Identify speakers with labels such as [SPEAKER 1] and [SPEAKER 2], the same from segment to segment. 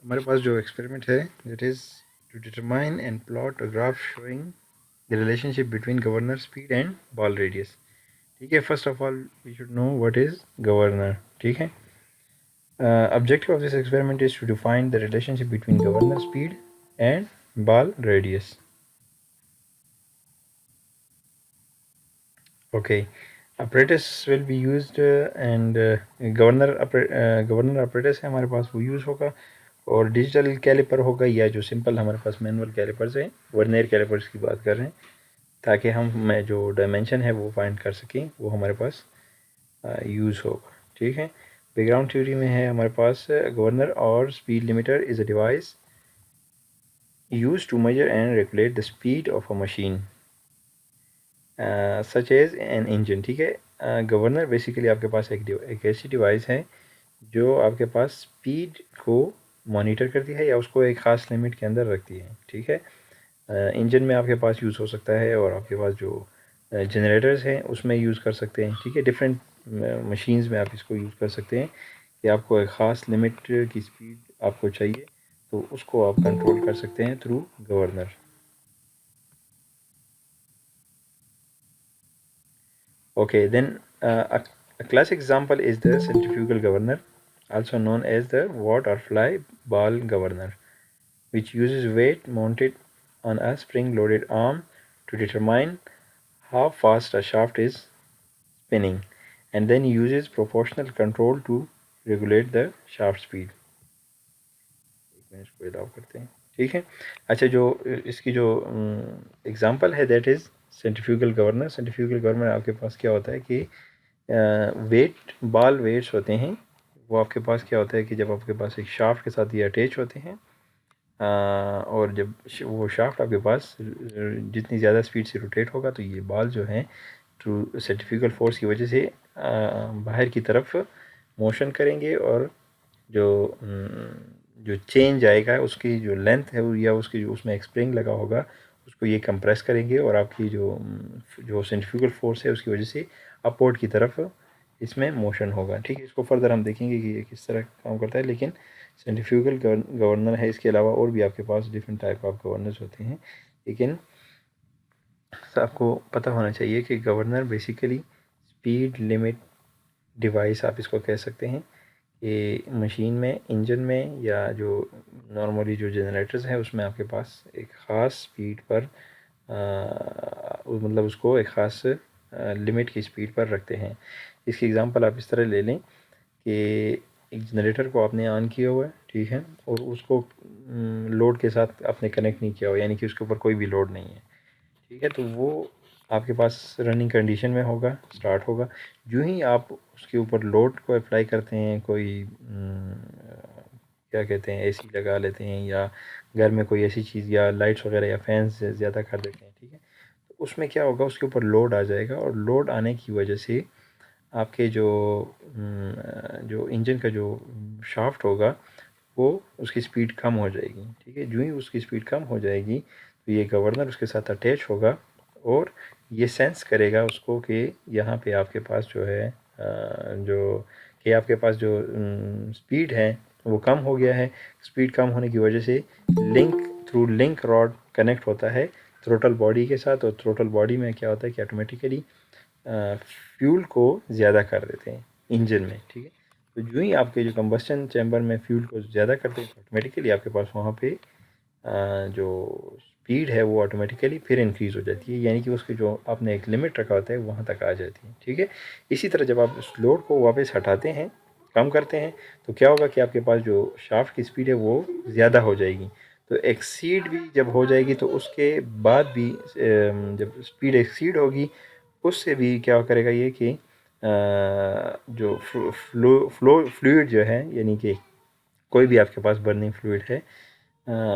[SPEAKER 1] हमारे पास जो एक्सपेरिमेंट है that is to determine and plot a graph showing the relationship between governor speed and ball radius. ठीक है, first of all we should know what is governor. ठीक है, objective of this experiment is to define the relationship between governor speed and ball radius. Okay, apparatus will be used and governor apparatus है हमारे पास वो use होगा, और digital caliper होगा या जो सिंपल हमारे पास मैनुअल कैलिपर्स हैं, वर्नियर कैलिपर्स की बात कर रहे हैं, ताकि हम मैं जो डायमेंशन है वो फाइंड कर सकें, वो हमारे पास यूज़ होगा। ठीक है, बैकग्राउंड थ्योरी में है हमारे पास गवर्नर और speed limiter is a device used to measure and regulate the speed of a machine such as an engine। ठीक है, गवर्नर बेसिकली आपके पास एक ऐसी डिवाइस है जो आपके पास स्पीड को मॉनिटर करती है या उसको एक ख़ास लिमिट के अंदर रखती है। ठीक है, इंजन में आपके पास यूज़ हो सकता है, और आपके पास जो जनरेटर्स हैं उसमें यूज़ कर सकते हैं। ठीक है, डिफरेंट मशीन्स में आप इसको यूज़ कर सकते हैं कि आपको एक ख़ास लिमिट की स्पीड आपको चाहिए, तो उसको आप कंट्रोल कर सकते हैं through governor. Okay, then a classic example is the centrifugal governor, also known as the watt or fly ball governor, which uses weight mounted on a spring-loaded arm to determine how fast a shaft is spinning, and then uses proportional control to regulate the shaft speed। एक minute को allow करते हैं। ठीक है, अच्छा, जो इसकी जो एग्जांपल है that is centrifugal governor. Centrifugal governor आपके पास क्या होता है कि वेट बॉल वेट्स होते हैं, वो आपके पास क्या होता है कि जब आपके पास एक शाफ्ट के साथ ये अटैच होते हैं, और जब वो शाफ्ट आपके पास जितनी ज़्यादा स्पीड से रोटेट होगा, तो ये बॉल जो है थ्रू सेंट्रीफ्यूगल फोर्स की वजह से बाहर की तरफ मोशन करेंगे, और जो जो चेंज आएगा उसकी जो लेंथ है या उसकी जो उसमें एक स्प्रिंग लगा होगा उसको ये कंप्रेस करेंगे, और आपकी जो जो सेंट्रीफ्यूगल फोर्स है उसकी वजह से अपवर्ड की तरफ इसमें मोशन होगा। ठीक है, इसको फर्दर हम देखेंगे कि ये किस तरह काम करता है, लेकिन सेंट्रीफ्यूगल गवर्नर है, इसके अलावा और भी आपके पास डिफरेंट टाइप ऑफ गवर्नर्स होते हैं, लेकिन आपको पता होना चाहिए कि governor basically speed limit device आप इसको कह सकते हैं कि मशीन में, इंजन में, या जो नॉर्मली जो जनरेटर्स हैं उसमें आपके पास एक ख़ास स्पीड पर मतलब उसको एक ख़ास लिमिट की स्पीड पर रखते हैं। इसकी एग्ज़ाम्पल आप इस तरह ले लें कि एक जनरेटर को आपने ऑन किया हुआ है, ठीक है, और उसको लोड के साथ आपने कनेक्ट नहीं किया हुआ, यानी कि उसके ऊपर कोई भी लोड नहीं है। ठीक है, तो वो आपके पास रनिंग कंडीशन में होगा, स्टार्ट होगा। जो ही आप उसके ऊपर लोड को अप्लाई करते हैं, कोई क्या कहते हैं, एसी लगा लेते हैं, या घर में कोई ऐसी चीज़ या लाइट्स वगैरह या फैंस ज़्यादा कर देते हैं, ठीक है, तो उसमें क्या होगा, उसके ऊपर लोड आ जाएगा, और लोड आने की वजह से आपके जो इंजन का जो शाफ्ट होगा वो उसकी स्पीड कम हो जाएगी। ठीक है, जो ही उसकी स्पीड कम हो जाएगी तो ये गवर्नर उसके साथ अटैच होगा, और ये सेंस करेगा उसको कि यहाँ पे आपके पास जो है जो कि आपके पास जो स्पीड है वो कम हो गया है। स्पीड कम होने की वजह से लिंक रॉड कनेक्ट होता है थ्रोटल बॉडी के साथ, और थ्रोटल बॉडी में क्या होता है कि ऑटोमेटिकली फ्यूल को ज़्यादा कर देते हैं इंजन में। ठीक है, तो जो ही आपके जो कंबस्टन चैम्बर में फ्यूल को ज़्यादा करते हैं तो ऑटोमेटिकली आपके पास वहाँ पे जो स्पीड है वो ऑटोमेटिकली फिर इंक्रीज़ हो जाती है, यानी कि उसकी जो आपने एक लिमिट रखा होता है वहाँ तक आ जाती है। ठीक है, इसी तरह जब आप उस लोड को वापस हटाते हैं, कम करते हैं, तो क्या होगा कि आपके पास जो शाफ्ट की स्पीड है वो ज़्यादा हो जाएगी। तो एक्सीड भी जब हो जाएगी तो उसके बाद भी जब स्पीड एक्सीड होगी उससे भी क्या करेगा ये कि जो फ्लूइड जो है, यानी कि कोई भी आपके पास बर्निंग फ्लूइड है,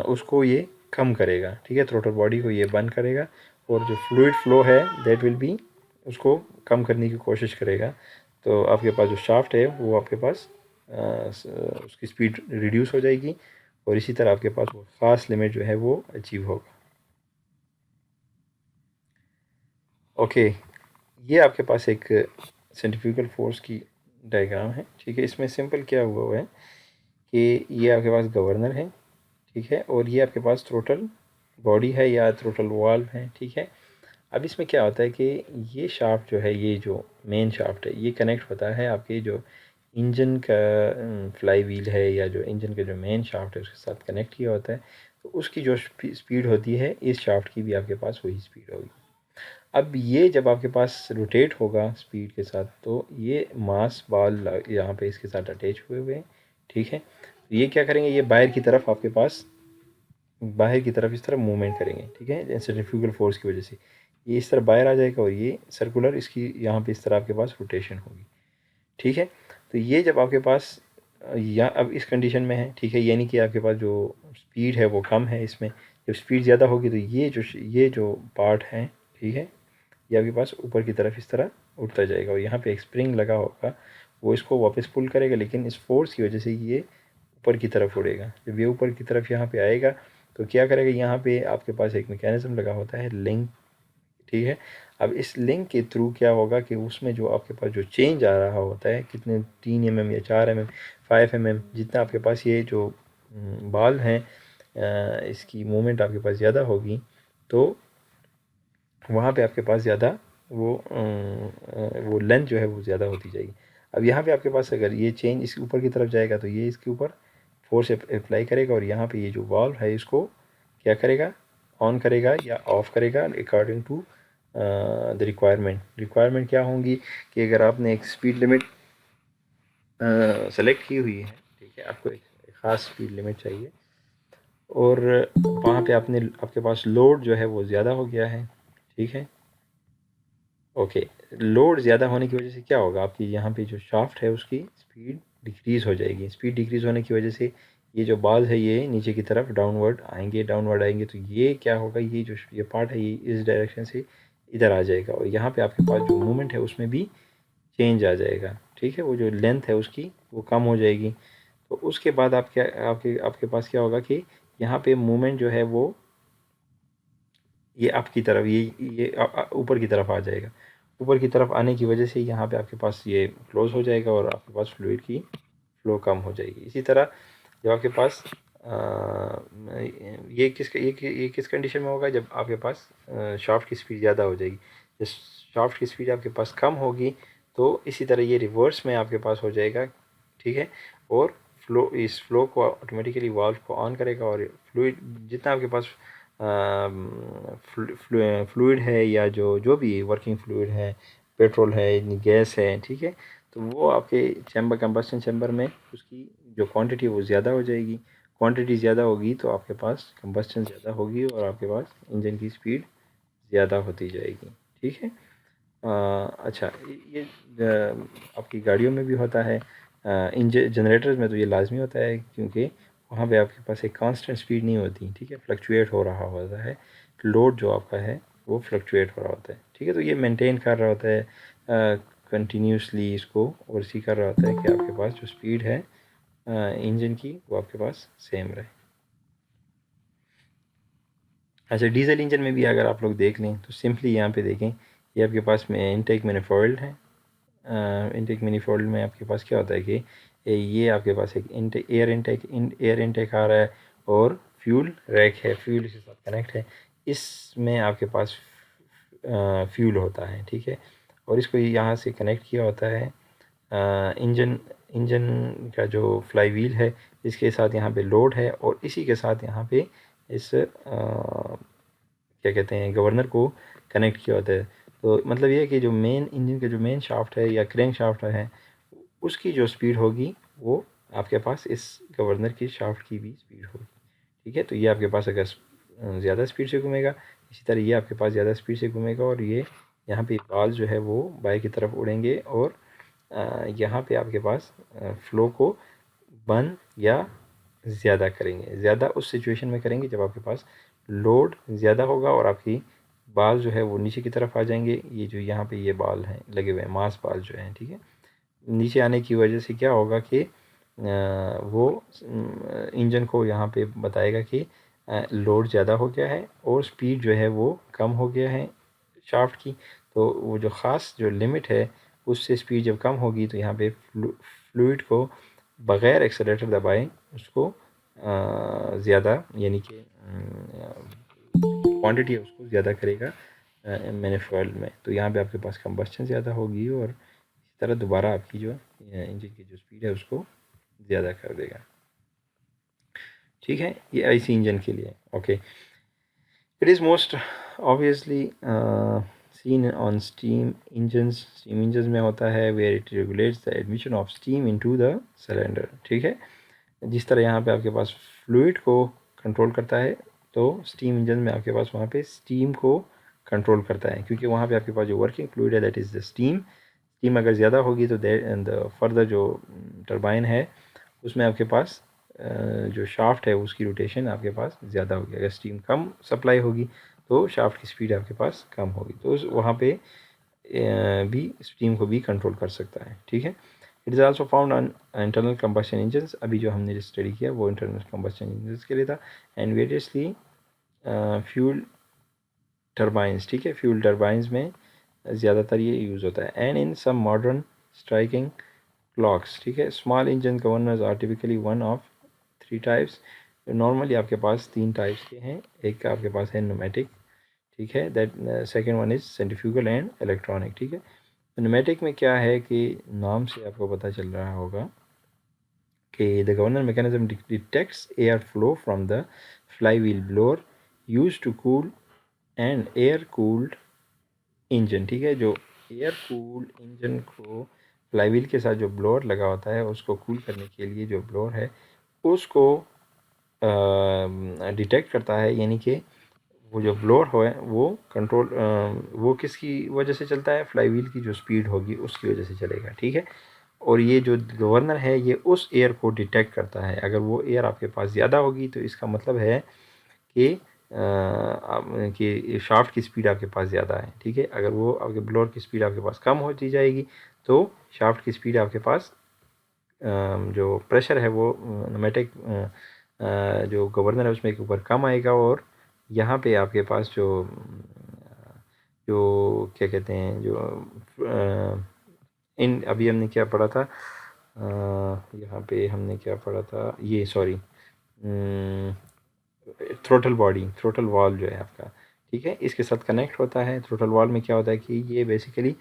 [SPEAKER 1] उसको ये कम करेगा। ठीक है, थ्रोटल बॉडी को ये बंद करेगा, और जो फ्लूइड फ्लो है दैट विल बी उसको कम करने की कोशिश करेगा। तो आपके पास जो शाफ्ट है वो आपके पास उसकी स्पीड रिड्यूस हो जाएगी, और इसी तरह आपके पास वो ख़ास लिमिट जो है वो अचीव होगा। ओके, ये आपके पास एक सेंट्रीफ्यूगल फोर्स की डायग्राम है। ठीक है, इसमें सिंपल क्या हुआ है कि ये आपके पास गवर्नर है, ठीक है, और ये आपके पास थ्रोटल बॉडी है या थ्रोटल वाल्व है, ठीक है। अब इसमें क्या होता है कि ये शाफ्ट जो है, ये जो मेन शाफ्ट है, ये कनेक्ट होता है आपके जो इंजन का फ्लाई व्हील है या जो इंजन का जो मेन शाफ्ट है उसके साथ कनेक्ट किया होता है। तो उसकी जो स्पीड होती है इस शाफ्ट की भी आपके पास वही स्पीड होगी। अब ये जब आपके पास रोटेट होगा स्पीड के साथ, तो ये मास बॉल यहाँ पे इसके साथ अटैच हुए हुए हैं, ठीक है। तो ये क्या करेंगे, ये बाहर की तरफ आपके पास, बाहर की तरफ इस तरह मूवमेंट करेंगे, ठीक है, सेंट्रीफ्यूगल फोर्स की वजह से ये इस तरह बाहर आ जाएगा और ये सर्कुलर इसकी यहाँ पे इस तरह आपके पास रोटेशन होगी, ठीक है। तो ये जब आपके पास या अब इस कंडीशन में है, ठीक है, यानी कि आपके पास जो स्पीड है वो कम है, इसमें जब स्पीड ज़्यादा होगी तो ये जो पार्ट है, ठीक है, ये आपके पास ऊपर की तरफ इस तरह उठता जाएगा और यहाँ पे एक स्प्रिंग लगा होगा, वो इसको वापस पुल करेगा, लेकिन इस फोर्स की वजह से ये ऊपर की तरफ उड़ेगा। जब ये ऊपर की तरफ यहाँ पे आएगा तो क्या करेगा, यहाँ पे आपके पास एक मैकेनिज्म लगा होता है लिंक, ठीक है। अब इस लिंक के थ्रू क्या होगा कि उसमें जो आपके पास जो चेंज आ रहा होता है, कितने 3 mm या 4 mm 5 mm, जितना आपके पास ये जो बॉल हैं इसकी मूवमेंट आपके पास ज़्यादा होगी, तो वहाँ पे आपके पास ज़्यादा वो लेंथ जो है वो ज़्यादा होती जाएगी। अब यहाँ पे आपके पास अगर ये चेंज इसके ऊपर की तरफ जाएगा तो ये इसके ऊपर फोर्स अप्लाई करेगा और यहाँ पे ये जो वाल्व है इसको क्या करेगा, ऑन करेगा या ऑफ़ करेगा अकॉर्डिंग टू द रिक्वायरमेंट क्या होंगी कि अगर आपने एक स्पीड लिमिट सेलेक्ट की हुई है, ठीक है, आपको एक ख़ास स्पीड लिमिट चाहिए और वहाँ पे आपके पास लोड जो है वो ज़्यादा हो गया है, ठीक है, ओके। लोड ज़्यादा होने की वजह से क्या होगा, आपकी यहाँ पे जो शाफ्ट है उसकी स्पीड डिक्रीज़ हो जाएगी। स्पीड डिक्रीज़ होने की वजह से ये जो बाल है ये नीचे की तरफ डाउनवर्ड आएंगे, तो ये क्या होगा, ये पार्ट है ये इस डायरेक्शन से इधर आ जाएगा और यहाँ पे आपके पास जो मूवमेंट है उसमें भी चेंज आ जाएगा, ठीक है, वो जो लेंथ है उसकी वो कम हो जाएगी। तो उसके बाद आप क्या आपके पास क्या होगा कि यहाँ पे मूवमेंट जो है वो ये आपकी तरफ ये ऊपर की तरफ आ जाएगा। ऊपर की तरफ आने की वजह से यहाँ पे आपके पास ये क्लोज हो जाएगा और आपके पास फ्लूइड की फ्लो कम हो जाएगी। इसी तरह जब आपके पास ये किस कंडीशन में होगा, जब आपके पास शाफ्ट की स्पीड ज़्यादा हो जाएगी। जब शाफ्ट की स्पीड आपके पास कम होगी तो इसी तरह ये रिवर्स में आपके पास हो जाएगा, ठीक है, और इस फ्लो को ऑटोमेटिकली वाल्व को ऑन करेगा और फ्लूइड जितना आपके पास फ्लूइड है या जो भी वर्किंग फ्लूइड है, पेट्रोल है, गैस है, ठीक है, तो वो आपके कंबस्टन चैम्बर में उसकी जो क्वांटिटी वो ज़्यादा हो जाएगी। क्वांटिटी ज़्यादा होगी तो आपके पास कंबस्टन ज़्यादा होगी और आपके पास इंजन की स्पीड ज़्यादा होती जाएगी, ठीक है। अच्छा, ये आपकी गाड़ियों में भी होता है, इंजन जनरेटर्स में तो ये लाजमी होता है क्योंकि वहाँ पे आपके पास एक कांस्टेंट स्पीड नहीं होती, ठीक है, फ्लक्चुएट हो रहा होता है, लोड जो आपका है वो फ्लक्चुएट हो रहा होता है, ठीक है। तो ये मेंटेन कर रहा होता है कंटिन्यूसली इसको और इसी कर रहा होता है कि आपके पास जो स्पीड है इंजन की वो आपके पास सेम रहे। अच्छा, डीजल इंजन में भी अगर आप लोग देख लें तो सिंपली यहाँ पे देखें, ये आपके पास में इनटेक मैनिफोल्ड है। इनटेक मैनिफोल्ड में आपके पास क्या होता है कि ये आपके पास एक एयर इनटेक आ रहा है और फ्यूल रैक है, फ्यूल के साथ कनेक्ट है, इसमें आपके पास फ्यूल होता है, ठीक है, और इसको यहाँ से कनेक्ट किया होता है इंजन इंजन का जो फ्लाई व्हील है इसके साथ यहाँ पे लोड है और इसी के साथ यहाँ पे इस क्या कहते हैं गवर्नर को कनेक्ट किया होता है। तो मतलब ये है कि जो मेन इंजन का जो मेन शाफ्ट है या क्रैंक शाफ्ट है उसकी जो स्पीड होगी वो आपके पास इस गवर्नर की शाफ्ट की भी स्पीड होगी, ठीक है। तो ये आपके पास अगर ज़्यादा स्पीड से घूमेगा, इसी तरह ये आपके पास ज़्यादा स्पीड से घूमेगा और ये यहाँ पे बाल जो है वो बाएं की तरफ उड़ेंगे और यहाँ पे आपके पास फ़्लो को बंद या ज़्यादा करेंगे। ज़्यादा उस सिचुएशन में करेंगे जब आपके पास लोड ज़्यादा होगा और आपकी बाल जो है वो नीचे की तरफ आ जाएंगे। ये जो यहाँ पे ये बाल हैं लगे हुए हैं, मास बाल जो हैं, ठीक है, नीचे आने की वजह से क्या होगा कि वो इंजन को यहाँ पे बताएगा कि लोड ज़्यादा हो गया है और स्पीड जो है वो कम हो गया है शाफ्ट की। तो वो जो ख़ास जो लिमिट है उससे स्पीड जब कम होगी तो यहाँ पे फ्लूइड को बग़ैर एक्सेलेरेटर दबाए उसको ज़्यादा, यानी कि क्वांटिटी है उसको ज़्यादा करेगा मैनिफोल्ड में। तो यहाँ पे आपके पास कंबस्शन ज़्यादा होगी और इसी तरह दोबारा आपकी जो इंजन की जो स्पीड है उसको ज़्यादा कर देगा। ठीक है, ये आईसी इंजन के लिए। Okay, it is most obviously seen on steam engines. Steam engine में होता है where it regulates the admission of steam into the cylinder. ठीक है, जिस तरह यहाँ पे आपके पास फ्लूइड को कंट्रोल करता है, तो स्टीम इंजन में आपके पास वहाँ पे स्टीम को कंट्रोल करता है, क्योंकि वहाँ पे आपके पास जो वर्किंग फ्लूइड है that is the steam. Steam अगर ज़्यादा होगी तो द फर्दर जो टरबाइन है उसमें आपके पास जो शाफ्ट है उसकी रोटेशन आपके पास ज़्यादा होगी। अगर स्टीम कम सप्लाई होगी तो शाफ्ट की स्पीड आपके पास कम होगी, तो वहाँ पे भी स्टीम को भी कंट्रोल कर सकता है। ठीक है, it is also found on internal combustion engines. अभी जो हमने स्टडी किया वो इंटरनल कंबशन इंजन्स के लिए था। And variously fuel turbines. ठीक है, फ्यूल टर्बाइंस में ज़्यादातर ये यूज़ होता है। And in some modern striking clocks. ठीक है, small engine governors are typically one of 3 types. Normally आपके पास 3 टाइप्स के हैं। एक आपके पास है न्यूमेटिक, ठीक है, that second one is centrifugal and electronic. ठीक है, न्यूमेटिक में क्या है कि नाम से आपको पता चल रहा होगा कि the governor mechanism detects air flow from the flywheel blower use to cool and air cooled engine. ठीक है, जो एयर कूल्ड इंजन को फ्लाई व्हील के साथ जो ब्लोअर लगा होता है उसको कूल करने के लिए जो ब्लोअर है उसको डिटेक्ट करता है, यानी कि वो जो ब्लोअर हो वो कंट्रोल वो किसकी वजह से चलता है, फ्लाई व्हील की जो स्पीड होगी उसकी वजह से चलेगा। ठीक है, और ये जो गवर्नर है ये उस एयर को डिटेक्ट करता है। अगर वो एयर आपके पास ज़्यादा होगी तो इसका मतलब है कि शाफ्ट की स्पीड आपके पास ज़्यादा है। ठीक है, अगर वो आपके ब्लोअर की स्पीड आपके पास कम होती जाएगी तो शाफ्ट की स्पीड आपके पास जो प्रेशर है वो न्यूमेटिक जो गवर्नर है उसमें के ऊपर कम आएगा, और यहाँ पे आपके पास जो जो क्या कहते हैं जो इन अभी हमने क्या पढ़ा था, यहाँ पे हमने क्या पढ़ा था, ये sorry throttle body, throttle valve जो है आपका, ठीक है, इसके साथ कनेक्ट होता है। थ्रोटल वॉल्व में क्या होता है कि ये बेसिकली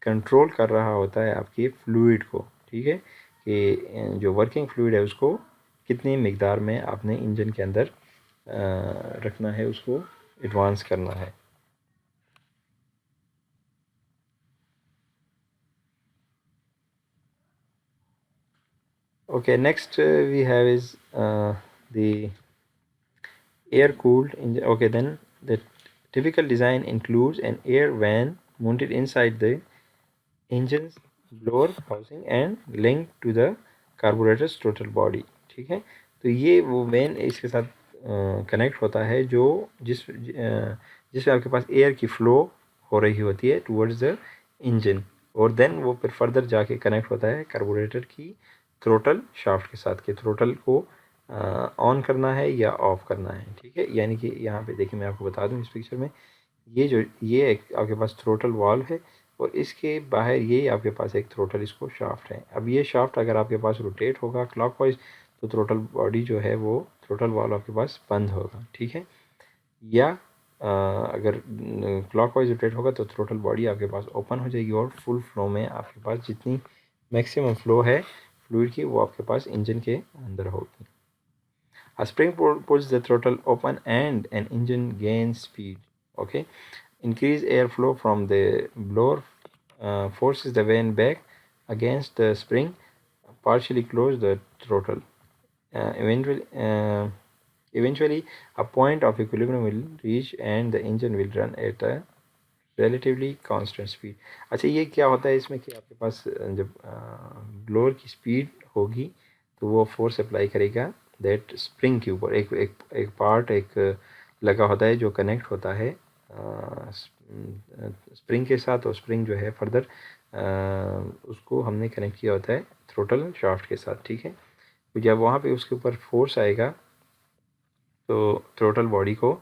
[SPEAKER 1] कंट्रोल कर रहा होता है आपके फ्लूइड को। ठीक है, कि जो वर्किंग फ्लूइड है उसको कितनी मिकदार में आपने इंजन के अंदर रखना है, उसको एडवांस करना है। Okay, next we have is the air cooled engine. Okay, then the typical design includes an air van mounted inside the engine's blower housing and linked to the carburetor's throttle body. ठीक है, तो ये वो van इसके साथ connect होता है जो जिसमें आपके पास एयर की फ्लो हो रही होती है टुवर्ड्स द इंजन, और देन वो फिर फर्दर जाके कनेक्ट होता है कार्बोरेटर की थ्रोटल शाफ्ट के साथ, के थ्रोटल को ऑन करना है या ऑफ करना है। ठीक है, यानी कि यहाँ पे देखिए मैं आपको बता दूँ इस पिक्चर में ये एक आपके पास थ्रोटल वाल्व है और इसके बाहर ये आपके पास एक थ्रोटल इसको शाफ्ट है। अब ये शाफ्ट अगर आपके पास रोटेट होगा क्लॉकवाइज तो थ्रोटल बॉडी जो है वो थ्रोटल वाल्व आपके पास बंद होगा। ठीक है, या अगर क्लॉकवाइज रोटेट होगा तो थ्रोटल बॉडी आपके पास ओपन हो जाएगी और फुल फ्लो में आपके पास जितनी मैक्सिमम फ्लो है फ्लूइड की वो आपके पास इंजन के अंदर होगी। A spring pulls the throttle open and an engine gains speed. Okay, increased airflow from the blower forces the vane back against the spring, partially close the throttle. Eventually, a point of equilibrium will reach and the engine will run at a relatively constant speed. अच्छा, ये क्या होता है इसमें कि आपके पास जब blower की स्पीड होगी तो वो फोर्स अप्लाई करेगा दैट स्प्रिंग के ऊपर। एक पार्ट एक लगा होता है जो कनेक्ट होता है स्प्रिंग के साथ, और स्प्रिंग जो है फर्दर उसको हमने कनेक्ट किया होता है थ्रोटल शाफ्ट के साथ। ठीक है, तो जब वहाँ पे उसके ऊपर फोर्स आएगा तो थ्रोटल बॉडी को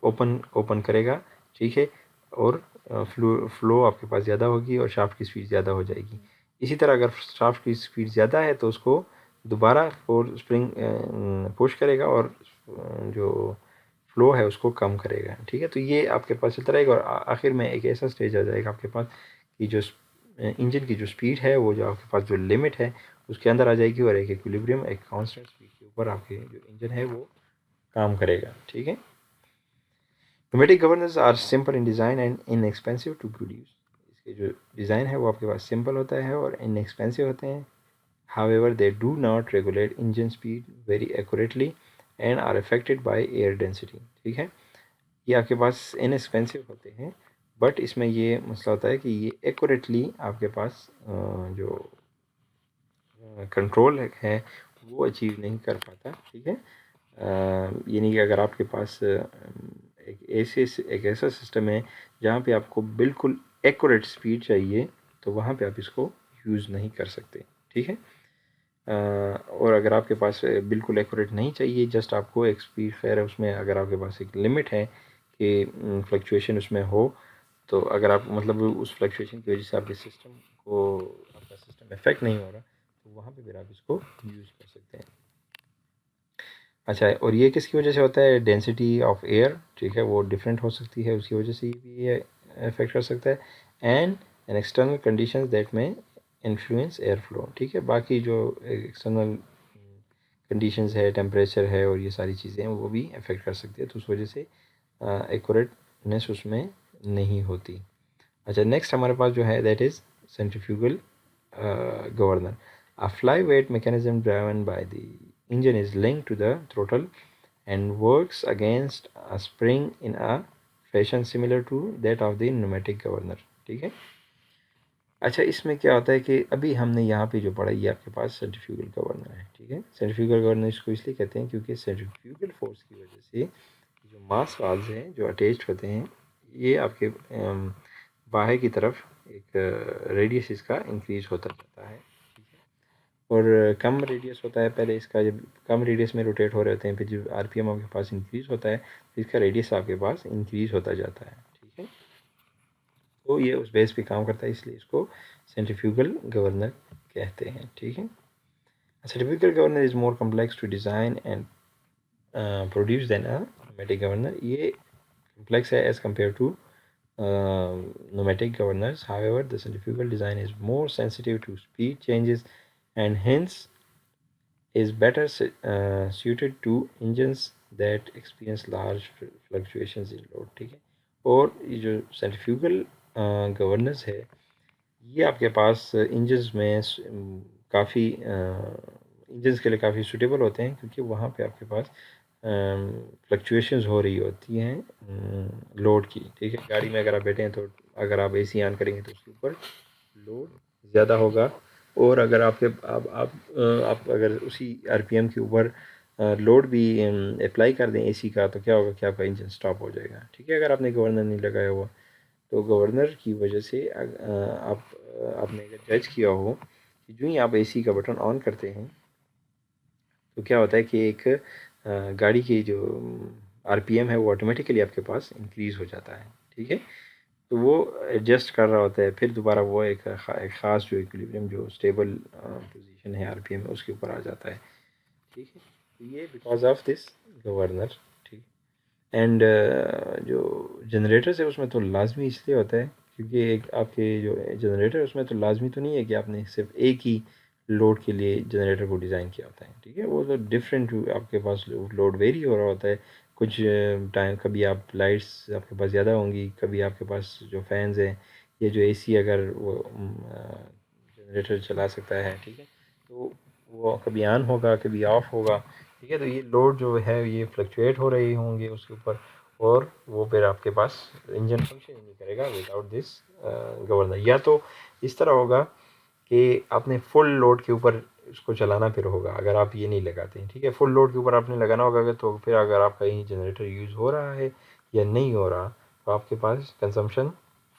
[SPEAKER 1] ओपन करेगा। ठीक है, और फ्लो आपके पास ज़्यादा होगी और शाफ्ट की स्पीड ज़्यादा हो जाएगी। इसी तरह अगर शाफ्ट की स्पीड ज़्यादा है तो उसको दोबारा स्प्रिंग पुश करेगा और जो फ्लो है उसको कम करेगा। ठीक है, तो ये आपके पास चलता रहेगा और आखिर में एक ऐसा स्टेज आ जाएगा आपके पास कि जो इंजन की जो स्पीड है वो जो आपके पास जो लिमिट है उसके अंदर आ जाएगी और एक इक्विलिब्रियम, एक कांस्टेंट स्पीड के ऊपर आपके जो इंजन है वो काम करेगा। ठीक है, pneumatic governors are simple in design and inexpensive to produce. इसके जो डिज़ाइन है वो आपके पास सिंपल होता है और इनएक्सपेंसिव होते हैं। However, they do not regulate engine speed very accurately and are affected by air density। ठीक है, ये आपके पास इनएक्सपेंसिव होते हैं बट इसमें ये मसला होता है कि ये एक्यूरेटली आपके पास जो कंट्रोल है वो अचीव नहीं कर पाता। ठीक है, यानी कि अगर आपके पास एक ऐसा सिस्टम है जहाँ पे आपको बिल्कुल एक्यूरेट स्पीड चाहिए तो वहाँ पे आप इसको यूज़ नहीं कर सकते। ठीक है, और अगर आपके पास बिल्कुल एक्यूरेट नहीं चाहिए, जस्ट आपको एक स्पीड खैर है उसमें अगर आपके पास एक लिमिट है कि फ्लक्चुएशन उसमें हो, तो अगर आप मतलब उस फ्लक्चुएशन की वजह से आपका सिस्टम इफेक्ट नहीं हो रहा तो वहाँ पे फिर आप इसको यूज़ कर सकते हैं। अच्छा, और ये किसकी वजह से होता है? Density of air. ठीक है, वो डिफरेंट हो सकती है, उसकी वजह से भी ये इफेक्ट कर सकता है। And an external conditions that में इन्फ्लुएंस एयर फ्लो। ठीक है, बाकी जो एक्सटर्नल कंडीशंस है, टेम्परेचर है और ये सारी चीज़ें हैं वो भी इफेक्ट कर सकती है, तो उस वजह से एक्यूरेटनेस उसमें नहीं होती। अच्छा, नेक्स्ट हमारे पास जो है that is centrifugal governor. A flyweight mechanism driven by the engine is linked to the throttle and works against a spring in a fashion similar to that of the pneumatic governor। ठीक है, अच्छा इसमें क्या होता है कि अभी हमने यहाँ पे जो पढ़ा ये आपके पास सेंट्रीफ्यूगल गवर्नर है। ठीक है, सेंट्रीफ्यूगल गवर्नर इसको इसलिए कहते हैं क्योंकि सेंट्रीफ्यूगल फोर्स की वजह से जो मास वाल्व्स हैं जो अटैच्ड होते हैं ये आपके बाहर की तरफ एक रेडियस इसका इंक्रीज होता जाता है। और कम रेडियस होता है पहले इसका, जब कम रेडियस में रोटेट हो रहे होते हैं फिर जब आरपीएम आपके पास इंक्रीज होता है तो इसका रेडियस आपके पास इंक्रीज होता जाता है। ठीक है, तो ये उस बेस पे काम करता है, इसलिए इसको सेंट्रीफ्यूगल गवर्नर कहते हैं। ठीक है, centrifugal governor is more complex to design and produce than a pneumatic governor. ये कम्प्लेक्स है as compare to pneumatic governors। However, the centrifugal design is more sensitive to speed changes and hence is better suited to engines that experience large fluctuations in load। ठीक है, और ये जो centrifugal governors है ये आपके पास engines में काफ़ी इंजन्स के लिए काफ़ी सूटेबल होते हैं क्योंकि वहाँ पे आपके पास फ्लक्चुएशंस हो रही होती हैं लोड की। ठीक है, गाड़ी में अगर आप बैठे हैं तो अगर आप एसी ऑन करेंगे तो उसके ऊपर लोड ज़्यादा होगा और अगर आप अगर उसी आरपीएम के ऊपर लोड भी अप्लाई कर दें एसी का तो क्या होगा कि आपका इंजन स्टॉप हो जाएगा। ठीक है, अगर आपने गवर्नर नहीं लगाया हुआ तो गवर्नर की वजह से आपने अगर जज किया हो कि जो ही आप एसी का बटन ऑन करते हैं तो क्या होता है कि एक गाड़ी की जो आरपीएम है वो ऑटोमेटिकली आपके पास इंक्रीज़ हो जाता है। ठीक है, तो वो एडजस्ट कर रहा होता है, फिर दोबारा वो एक ख़ास जो इक्विलिब्रियम जो स्टेबल पोजीशन है आरपीएम में उसके ऊपर आ जाता है। ठीक है, तो ये बिकॉज ऑफ दिस गवर्नर। ठीक, एंड जो जनरेटर्स है उसमें तो लाजमी इसलिए होता है क्योंकि एक आपके जो जनरेटर है उसमें तो लाजमी तो नहीं है कि आपने सिर्फ एक ही लोड के लिए जनरेटर को डिज़ाइन किया होता है। ठीक है, वो तो डिफरेंट आपके पास लोड वेरी हो रहा होता है। कुछ टाइम कभी आप लाइट्स आपके पास ज़्यादा होंगी, कभी आपके पास जो फैंस हैं ये जो एसी अगर वो जनरेटर चला सकता है। ठीक है, तो वो कभी ऑन होगा कभी ऑफ होगा। ठीक है, तो ये लोड जो है ये फ्लक्चुएट हो रही होंगे उसके ऊपर और वो फिर आपके पास इंजन फंक्शन नहीं करेगा विदाउट दिस गवर्नर। या तो इस तरह होगा कि आपने फुल लोड के ऊपर उसको चलाना फिर होगा अगर आप ये नहीं लगाते हैं। ठीक है, फुल लोड के ऊपर आपने लगाना होगा तो फिर अगर आपका ये जनरेटर यूज़ हो रहा है या नहीं हो रहा तो आपके पास कंजम्पशन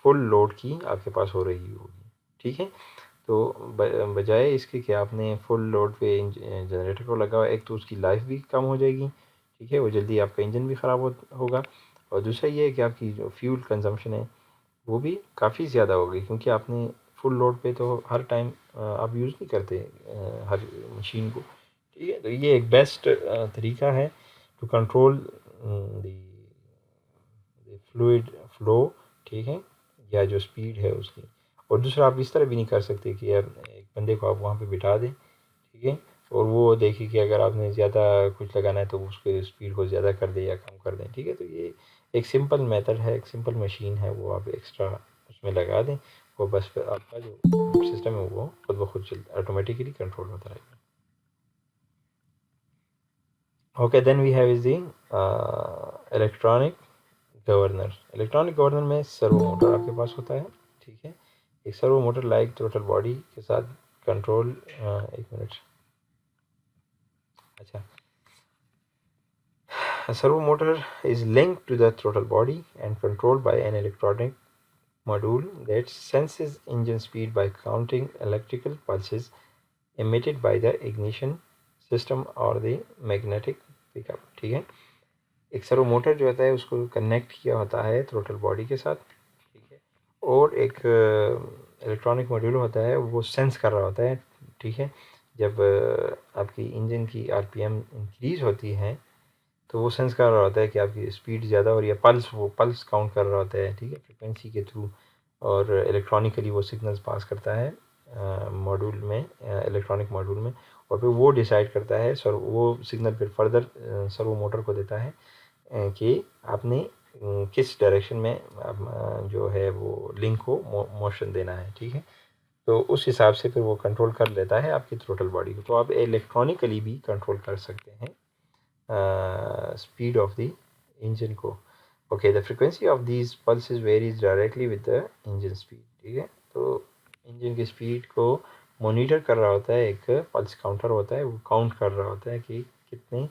[SPEAKER 1] फुल लोड की आपके पास हो रही होगी। ठीक है, तो बजाय इसके कि आपने फुल लोड पे जनरेटर को लगाओ, एक तो उसकी लाइफ भी कम हो जाएगी। ठीक है, वो जल्दी आपका इंजन भी ख़राब होगा और दूसरा ये है कि आपकी जो फ्यूल कंजम्पशन है वो भी काफ़ी ज़्यादा होगी क्योंकि आपने फुल लोड पे तो हर टाइम आप यूज़ नहीं करते हर मशीन को, ठीक है। तो ये एक बेस्ट तरीका है to control the fluid flow, ठीक है, या जो स्पीड है उसकी। और दूसरा आप इस तरह भी नहीं कर सकते कि यार एक बंदे को आप वहाँ पे बिठा दें, ठीक है, और वो देखिए कि अगर आपने ज़्यादा कुछ लगाना है तो उसके स्पीड को ज़्यादा कर दें या कम कर दें, ठीक है। तो ये एक सिंपल मेथड है, एक सिंपल मशीन है, वो आप एक्स्ट्रा उसमें लगा दें, वो बस फिर आपका जो सिस्टम है वो खुद ब खुद ऑटोमेटिकली कंट्रोल होता रहेगा। Okay, then we have is the electronic governor. Electronic governor में सर्वो मोटर आपके पास होता है, ठीक है। एक servo motor like total body के साथ कंट्रोल, एक मिनट, अच्छा, a servo motor is linked to the throttle body and controlled by an electronic module that senses engine speed by counting electrical pulses emitted by the ignition system or the magnetic pickup, ठीक है। एक servo motor जो होता है उसको connect किया होता है थ्रोटल बॉडी के साथ, ठीक है, और एक इलेक्ट्रॉनिक मॉड्यूल होता है वो सेंस कर रहा होता है, ठीक है। जब आपकी इंजन की आरपीएम इंक्रीज़ होती है तो वो सेंस कर रहा होता है कि आपकी स्पीड ज़्यादा हो रही है, वो पल्स काउंट कर रहा होता है, ठीक है, फ्रिक्वेंसी के थ्रू, और इलेक्ट्रॉनिकली वो सिग्नल्स पास करता है मॉड्यूल में, इलेक्ट्रॉनिक मॉड्यूल में, और फिर वो डिसाइड करता है सर, वो सिग्नल फिर फर्दर सर्वो मोटर को देता है कि आपने किस डायरेक्शन में जो है वो लिंक को मोशन देना है, ठीक है। तो उस हिसाब से फिर वो कंट्रोल कर लेता है आपकी थ्रोटल बॉडी को। तो आप इलेक्ट्रॉनिकली भी कंट्रोल कर सकते हैं speed of the engine को। okay, the frequency of these pulses varies directly with the engine speed, ठीक है। तो इंजन की स्पीड को मॉनिटर कर रहा होता है, एक पल्स काउंटर होता है, वो काउंट कर रहा होता है कि कितने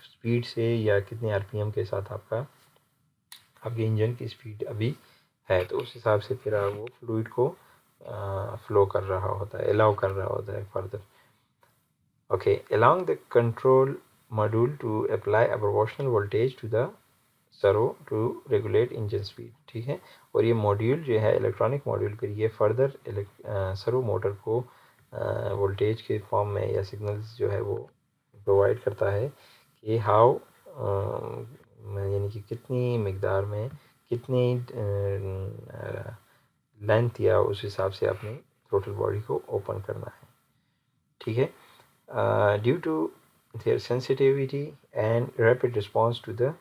[SPEAKER 1] स्पीड से या कितने आरपीएम के साथ आपके इंजन की स्पीड अभी है। तो उस हिसाब से फिर वो फ्लूइड को फ्लो कर रहा होता है, अलाउ कर रहा होता है further. okay, along the control module to apply a proportional voltage to the servo to regulate engine speed, ठीक है। और ये मॉड्यूल जो है इलेक्ट्रॉनिक मॉड्यूल फिर ये फर्दर सर्वो मोटर को वोल्टेज के फॉर्म में या सिग्नल्स जो है वो प्रोवाइड करता है कि हाउ, यानी कि कितनी मिकदार में कितनी लेंथ या उस हिसाब से अपनी टोटल बॉडी को ओपन करना है, ठीक है। Due to their sensitivity and rapid response to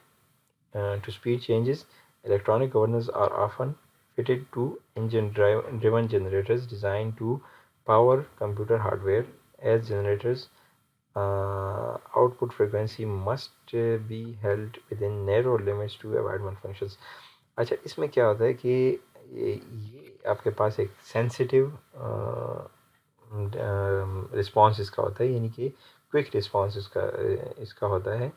[SPEAKER 1] speed changes, electronic governors are often fitted to engine-driven generators designed to power computer hardware. As generators, output frequency must be held within narrow limits to avoid malfunctions. अच्छा, इसमें क्या होता है कि ये आपके पास एक sensitive response इसका होता है, यानी कि क्विक रिस्पॉन्स इसका होता है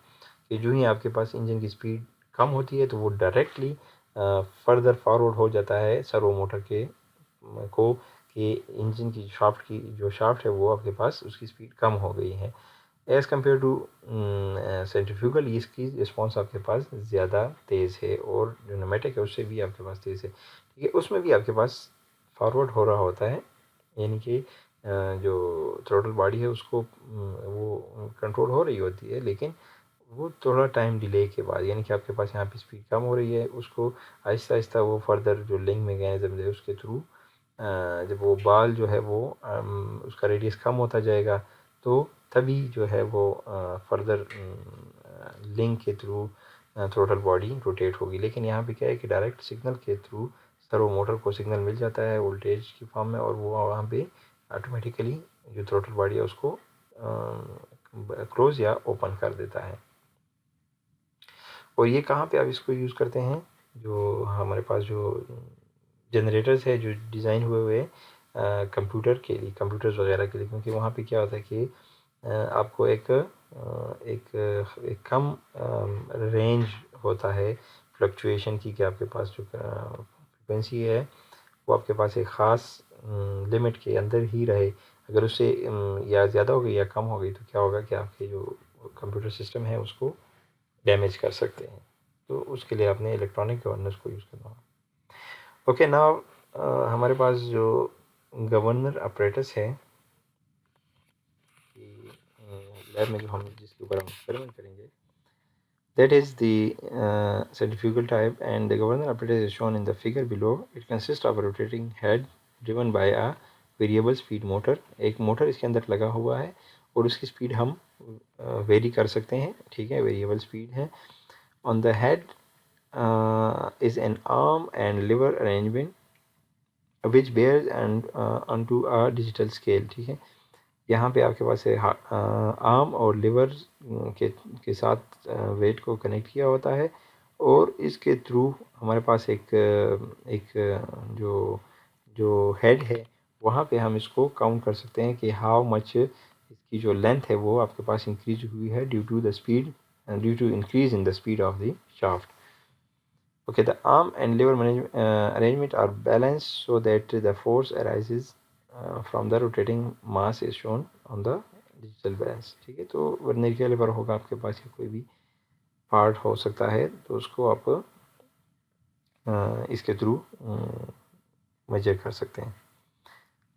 [SPEAKER 1] कि जो ही आपके पास इंजन की स्पीड कम होती है तो वो डायरेक्टली फर्दर फॉरवर्ड हो जाता है सर्वो मोटर को कि इंजन की जो शाफ्ट है वो आपके पास उसकी स्पीड कम हो गई है। एज़ कम्पेयर टू सेंट्रीफ्यूगल, इसकी रिस्पॉन्स आपके पास ज़्यादा तेज़ है, और जो न्यूमेटिक है उससे भी आपके पास तेज़ है, ठीक है। उसमें भी आपके पास फॉरवर्ड हो रहा होता है, यानी कि जो थ्रोटल बॉडी है उसको वो कंट्रोल हो रही होती है, लेकिन वो थोड़ा टाइम डिले के बाद, यानी कि आपके पास यहाँ पे स्पीड कम हो रही है, उसको आहिस्ता आहिस्ता वो फर्दर जो लिंक मैकेनिज्म है उसके थ्रू जब वो बाल जो है वो उसका रेडियस कम होता जाएगा तो तभी जो है वो फर्दर लिंक के थ्रू थ्रोटल बॉडी रोटेट होगी। लेकिन यहाँ पे क्या है कि डायरेक्ट सिग्नल के थ्रू सर्वो मोटर को सिग्नल मिल जाता है वोल्टेज की फॉर्म में, और वो वहाँ पे ऑटोमेटिकली जो थ्रोटल बॉडी है उसको क्लोज या ओपन कर देता है। और ये कहाँ पे आप इसको यूज़ करते हैं, जो हमारे पास जो जनरेटर्स है जो डिज़ाइन हुए कंप्यूटर के लिए, कंप्यूटर्स वगैरह के लिए, क्योंकि वहाँ पे क्या होता है कि आपको एक कम रेंज होता है फ्लक्चुएशन की, कि आपके पास जो फ्रिक्वेंसी है वो आपके पास एक ख़ास लिमिट के अंदर ही रहे। अगर उससे या ज़्यादा हो गई या कम हो गई तो क्या होगा कि आपके जो कंप्यूटर सिस्टम है उसको डैमेज कर सकते हैं। तो उसके लिए आपने इलेक्ट्रॉनिक गवर्नेंस को यूज़ करना होगा। ओके, नाउ हमारे पास जो गवर्नर अपरेटस है कि लैब में जो हम जिसके ऊपर हम एक्सपेरिमेंट करेंगे, that is the centrifugal type, and the governor apparatus is shown in the figure below. It consists of a rotating head driven by a variable speed motor. एक मोटर इसके अंदर लगा हुआ है और उसकी स्पीड हम वेरी कर सकते हैं, ठीक है, वेरिएबल स्पीड है. On the head is an arm and lever arrangement which bears and onto a digital scale, ठीक है. यहाँ पे आपके पास है आर्म और लिवर के साथ वेट को कनेक्ट किया होता है और इसके थ्रू हमारे पास एक जो जो हेड है वहाँ पे हम इसको काउंट कर सकते हैं कि हाउ मच इसकी जो लेंथ है वो आपके पास इंक्रीज हुई है due to increase in the speed of the shaft. Okay, the arm and lever arrangement are balanced so that the force arises from the rotating mass is shown on the digital balance. ठीक है, तो vernier caliper होगा आपके पास या कोई भी part हो सकता है तो उसको आप इसके थ्रू मेजर कर सकते हैं.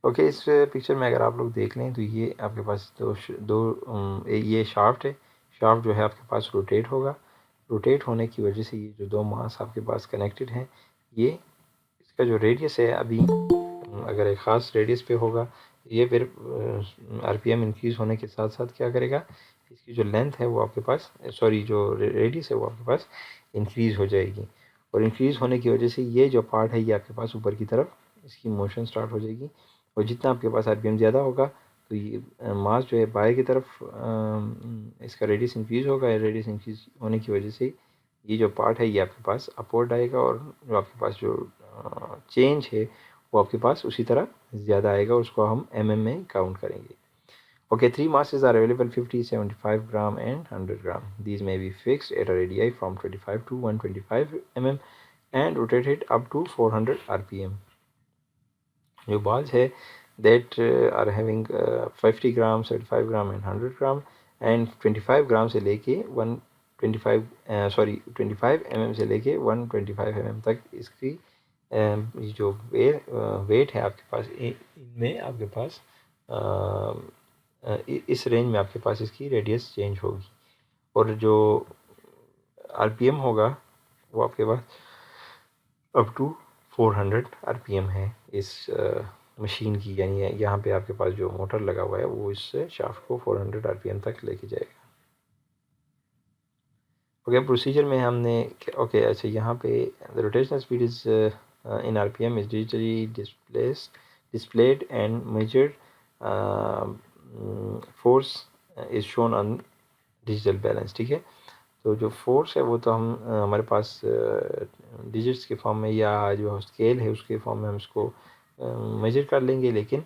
[SPEAKER 1] ओके, इस पिक्चर में अगर आप लोग देख लें तो ये आपके पास ये शाफ्ट है. शाफ्ट जो है आपके पास रोटेट होगा. रोटेट होने की वजह से ये जो दो मास आपके पास कनेक्टेड हैं, ये इसका जो रेडियस है अभी अगर एक ख़ास रेडियस पे होगा, ये फिर आरपीएम इंक्रीज़ होने के साथ साथ क्या करेगा, इसकी जो लेंथ है वो आपके पास जो रेडियस है वो आपके पास इंक्रीज़ हो जाएगी. और इंक्रीज़ होने की वजह से ये जो पार्ट है ये आपके पास ऊपर की तरफ इसकी मोशन स्टार्ट हो जाएगी. और जितना आपके पास आरपीएम ज़्यादा होगा तो ये मास जो है बाएं की तरफ इसका रेडियस इंक्रीज़ होगा. रेडियस इंक्रीज़ होने की वजह से ये जो पार्ट है ये आपके पास अपवर्ड आएगा और जो आपके पास जो चेंज है वो आपके पास उसी तरह ज़्यादा आएगा. उसको हम mm में काउंट करेंगे. Okay, three masses are available: 50, 75 gram and 100 gram. These may be fixed at a radii from 25 to 125 mm and rotated up to 400 rpm. जो balls है that are having 50 gram, 75 gram and 100 gram and 25 gram से लेके 25 mm से लेके 125 mm तक इसकी जो wait है आपके पास इनमें आपके पास इस रेंज में आपके पास इसकी रेडियस चेंज होगी. और जो आरपीएम होगा वो आपके पास अप टू 400 आरपीएम है इस मशीन की. यानी यहाँ पे आपके पास जो मोटर लगा हुआ है वो इस शाफ्ट को 400 आरपीएम तक लेके जाएगा. ओके, प्रोसीजर में हमने अच्छा यहाँ पे the rotational speed is in RPM is digitally displayed and measured. Force is shown on digital balance. ठीक है, तो जो फोर्स है वो तो हम हमारे पास डिजिट्स के फॉर्म में या जो स्केल है उसके फॉर्म में हम इसको मेजर कर लेंगे. लेकिन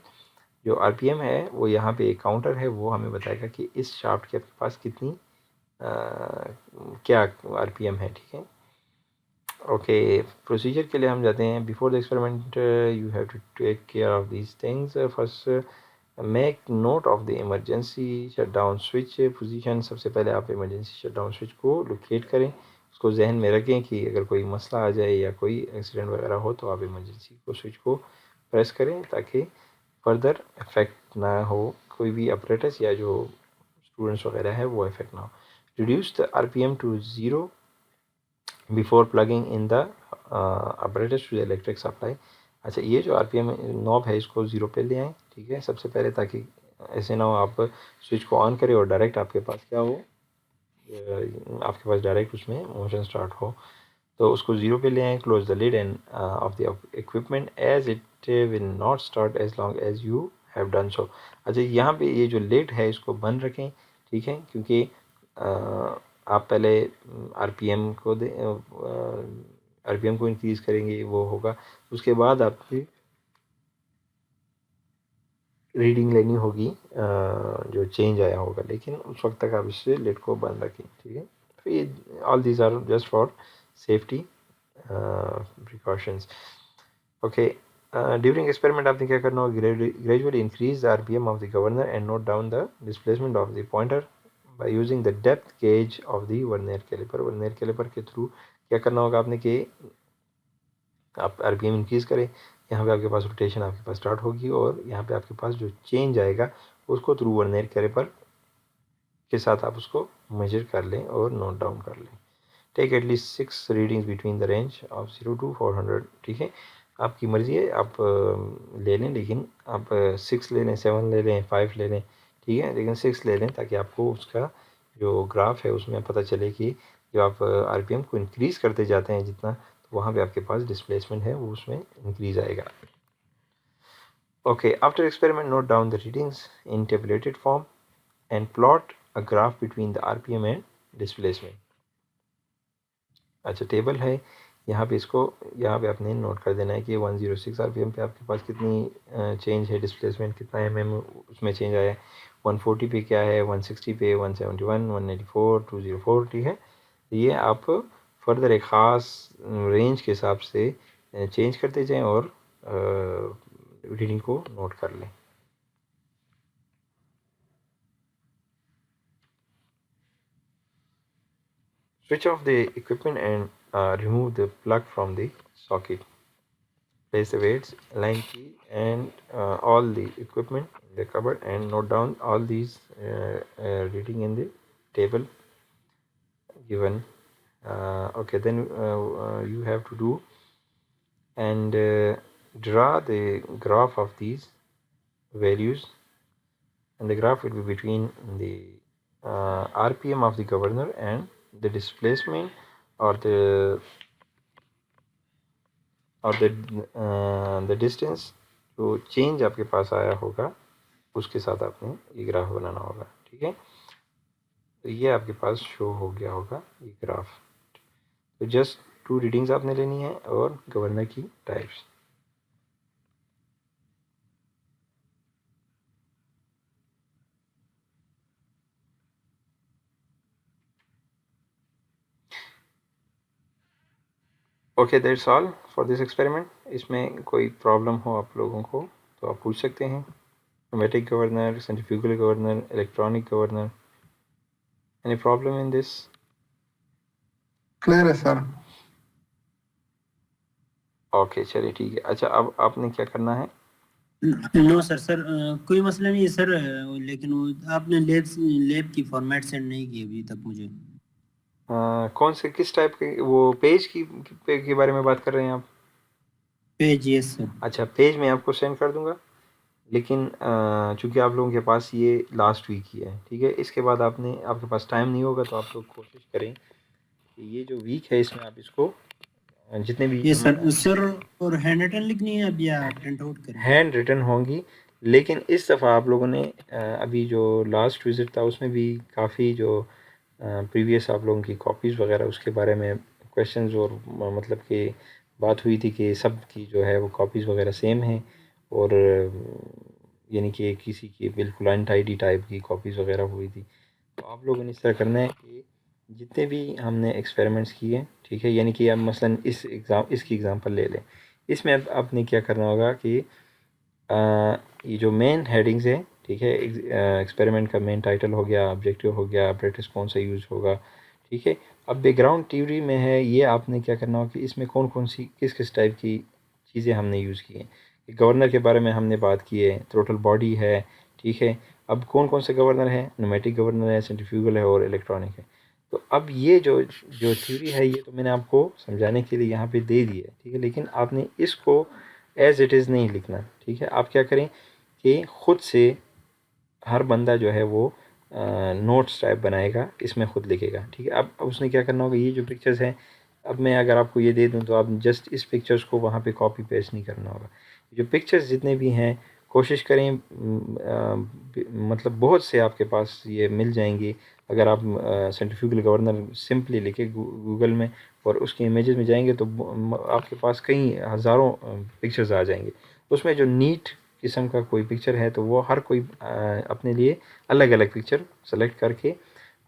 [SPEAKER 1] जो आरपीएम है वो यहाँ पे एक काउंटर है, वो हमें बताएगा कि इस शाफ्ट के आपके पास कितनी क्या आरपीएम है. ठीक है, ओके, प्रोसीजर के लिए हम जाते हैं. Before the experiment you have to take care of these things. First, make note of the emergency shutdown switch position. सबसे पहले आप इमरजेंसी शटडाउन स्विच को लोकेट करें, उसको जहन में रखें कि अगर कोई मसला आ जाए या कोई एक्सीडेंट वगैरह हो तो आप इमरजेंसी को स्विच को प्रेस करें ताकि फर्दर इफेक्ट ना हो, कोई भी अपरेटस या जो स्टूडेंट्स वगैरह है वो इफेक्ट ना हो. Reduce the RPM to 0 before plugging in the apparatus to the electric supply. अच्छा, ये जो आरपीएम नॉब है इसको 0 पे ले आएँ. ठीक है, सबसे पहले, ताकि ऐसे ना हो आप स्विच को ऑन करें और डायरेक्ट आपके पास क्या हो, आपके पास डायरेक्ट उसमें मोशन स्टार्ट हो. तो उसको 0 पे ले आएँ. Close the lid and of the equipment as it will not start as long as you have done so. अच्छा, यहाँ पे ये जो लिड है इसको बंद रखें. ठीक है, क्योंकि आप पहले आरपीएम को इंक्रीज़ करेंगे, वो होगा, उसके बाद आपकी रीडिंग लेनी होगी जो चेंज आया होगा, लेकिन उस वक्त तक आप इससे लिड को बंद रखें. ठीक है, तो ये all these are just for safety precautions. Okay, during experiment आपने क्या करना होगा, gradually increase the RPM of the governor and note down the displacement of the pointer by using the depth gauge of the vernier caliper. Vernier caliper के through क्या करना होगा आपने कि आप आरपीएम इंक्रीज़ करें. यहाँ पे आपके पास रोटेशन आपके पास स्टार्ट होगी और यहाँ पे आपके पास जो चेंज आएगा उसको थ्रू वर्नियर कैलिपर के साथ आप उसको मेजर कर लें और नोट डाउन कर लें। Take at least 6 readings between the range of 0 to 400। ठीक है, आपकी मर्ज़ी है, आप ले लें, लेकिन आप 6 ले लें, 7 ले लें, 5 ले लें, ठीक है, लेकिन 6 ले लें ताकि आपको उसका जो ग्राफ है उसमें पता चले कि जब आप आरपीएम को इंक्रीज़ करते जाते हैं जितना, तो वहाँ पे आपके पास डिस्प्लेसमेंट है वो उसमें इंक्रीज़ आएगा। Okay, after experiment note down the readings in tabulated form and plot a graph between the RPM and displacement. अच्छा, टेबल है यहाँ पे, इसको यहाँ पे आपने नोट कर देना है कि 106 आरपीएम पे आपके पास कितनी चेंज है, डिस्प्लेसमेंट कितना एमएम उसमें चेंज आया है, 140 पे क्या है, 160 पे, 171, 184, 204। ठीक है, ये आप फर्दर एक ख़ास रेंज के हिसाब से चेंज करते जाएं और रीडिंग को नोट कर लें। Switch off the equipment and remove the plug from the socket. Place the weights, line key and all the equipment in the cupboard and note down all these reading in the table given. Okay, then you have to do and draw the graph of these values, and the graph will be between the RPM of the governor and the displacement or the distance जो change आपके पास आया होगा उसके साथ आपने ये graph बनाना होगा। ठीक है, तो ये आपके पास शो हो गया होगा ये ग्राफ। तो जस्ट 2 रीडिंग्स आपने लेनी है और गवर्नर की types. Okay, that's all for this experiment. इसमें कोई प्रॉब्लम हो आप लोगों को तो आप पूछ सकते हैं। Pneumatic governor, centrifugal governor, electronic governor, any problem in this?
[SPEAKER 2] Clear है सर।
[SPEAKER 1] ओके, चलिए ठीक है। अच्छा, अब आपने क्या करना है?
[SPEAKER 3] नो सर कोई मसला नहीं है सर, लेकिन वो आपने लेब की फॉर्मेट सेंड नहीं की अभी तक मुझे।
[SPEAKER 1] कौन से किस टाइप के, वो पेज के बारे में बात कर रहे हैं आप?
[SPEAKER 3] Page, yes sir.
[SPEAKER 1] अच्छा, पेज मैं आपको सेंड कर दूंगा, लेकिन चूंकि आप लोगों के पास ये लास्ट वीक ही है, ठीक है, इसके बाद आपके पास टाइम नहीं होगा, तो आप लोग कोशिश करें कि ये जो वीक है इसमें आप इसको जितने भी
[SPEAKER 3] ये सर और हैंड रिटन लिखनी है अब या प्रिंट आउट करें?
[SPEAKER 1] हैंड रिटन होंगी, लेकिन इस दफ़ा आप लोगों ने अभी जो लास्ट विज़िट था उसमें भी काफ़ी जो प्रीवियस आप लोगों की कॉपीज़ वगैरह उसके बारे में क्वेश्चंस और मतलब कि बात हुई थी कि सब की जो है वो कॉपीज़ वगैरह सेम हैं, और यानी कि किसी की बिल्कुल अनटाइडी टाइप की कॉपीज़ वगैरह हुई थी। तो आप लोगों ने इस तरह करना है कि जितने भी हमने एक्सपेरिमेंट्स किए, ठीक है, यानी कि अब मसलन इसकी एग्ज़ाम्पल ले लें, इसमें अब आपने क्या करना होगा कि ये जो मेन हेडिंग्स है, ठीक है, एक्सपेरिमेंट का मेन टाइटल हो गया, ऑब्जेक्टिव हो गया, अapparatus कौन सा यूज़ होगा, ठीक है। अब बैकग्राउंड थ्योरी में है, ये आपने क्या करना होगा कि इसमें कौन कौन सी किस टाइप की चीज़ें हमने यूज़ की हैं। गवर्नर के बारे में हमने बात की है, टोटल बॉडी है, ठीक है। अब कौन कौन से गवर्नर हैं? न्यूमेटिक गवर्नर है, सेंट्रीफ्यूगल है और इलेक्ट्रॉनिक है। तो अब ये जो थ्योरी है ये तो मैंने आपको समझाने के लिए यहाँ पे दे दी है, ठीक है, लेकिन आपने इसको एज़ इट इज़ नहीं लिखना, ठीक है। आप क्या करें कि ख़ुद से हर बंदा जो है वो नोट्स टाइप बनाएगा, इसमें ख़ुद लिखेगा, ठीक है। अब उसने क्या करना होगा, ये जो पिक्चर्स हैं, अब मैं अगर आपको ये दे दूं तो आप जस्ट इस पिक्चर्स को वहाँ पे कॉपी पेस्ट नहीं करना होगा। जो पिक्चर्स जितने भी हैं कोशिश करें, मतलब बहुत से आपके पास ये मिल जाएंगी। अगर आप सेंट्रीफ्यूगल गवर्नर सिंपली लिखे गूगल में और उसके इमेजेस में जाएंगे तो आपके पास कई हज़ारों पिक्चर्स आ जाएंगे। उसमें जो नीट किस्म का कोई पिक्चर है तो वो हर कोई अपने लिए अलग अलग पिक्चर सेलेक्ट करके